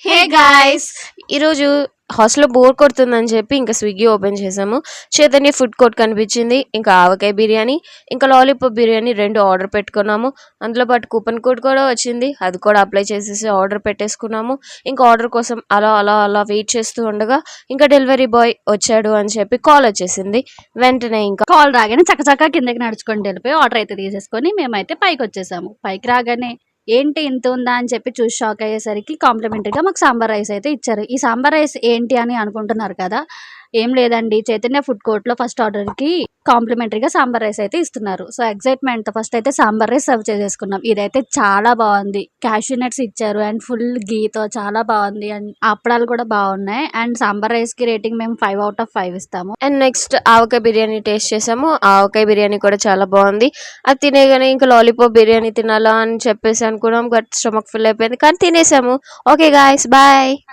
Hey guys, ఈరోజు హాస్టల్లో bore కొడుతుందని చెప్పి ఇంకా స్విగ్గీ ఓపెన్ చేసాము. చైతన్య ఫుడ్ కోర్ట్ కనిపించింది. ఇంకా ఆవకాయ బిర్యానీ, ఇంకా లాలీపాప్ బిర్యానీ 2 ఆర్డర్ పెట్టుకున్నాము. అందులో పాటు కూపన్ కోడ్ కూడా వచ్చింది. అది కూడా అప్లై చేసేసి ఆర్డర్ పెట్టేసుకున్నాము. ఇంకా ఆర్డర్ కోసం అలా అలా అలా వెయిట్ చేస్తూ ఉండగా ఇంకా డెలివరీ బాయ్ వచ్చాడు అని చెప్పి కాల్ వచ్చేసింది. వెంటనే ఇంకా కాల్ రాగానే చక్కచక్క కిందకి నడుచుకొని వెళ్ళిపోయి ఆర్డర్ అయితే తీసేసుకొని మేమైతే పైకి వచ్చేసాము. పైకి రాగానే ఏంటి ఇంత ఉందా అని చెప్పి చూసి షాక్ అయ్యేసరికి కాంప్లిమెంటరీగా మాకు సాంబార్ రైస్ అయితే ఇచ్చారు. ఈ సాంబార్ రైస్ ఏంటి అని అనుకుంటున్నారు కదా, ఏం లేదండి, చైతన్య ఫుడ్ కోర్ట్లో ఫస్ట్ ఆర్డర్కి కాంప్లిమెంటరీగా సాంబార్ రైస్ అయితే ఇస్తున్నారు. సో ఎక్సైట్మెంట్తో ఫస్ట్ అయితే సాంబార్ రైస్ సర్వ్ చేసేసుకున్నాం. ఇదైతే చాలా బాగుంది. క్యాష్యూ నట్స్ ఇచ్చారు అండ్ ఫుల్ గీతో చాలా బాగుంది. అండ్ అప్పడాలు కూడా బాగున్నాయి. అండ్ సాంబార్ రైస్కి రేటింగ్ మేము 5/5 ఇస్తాము. And next avakaya biryani taste చేసాము. ఆవకాయ బిర్యానీ కూడా చాలా బాగుంది. అది తినేగానే ఇంకా లాలీపాప్ బిర్యానీ తినాలా అని చెప్పేసి అనుకున్నాం. బట్ స్టమక్ ఫుల్ అయిపోయింది, కానీ తినేసాము. Okay guys, bye.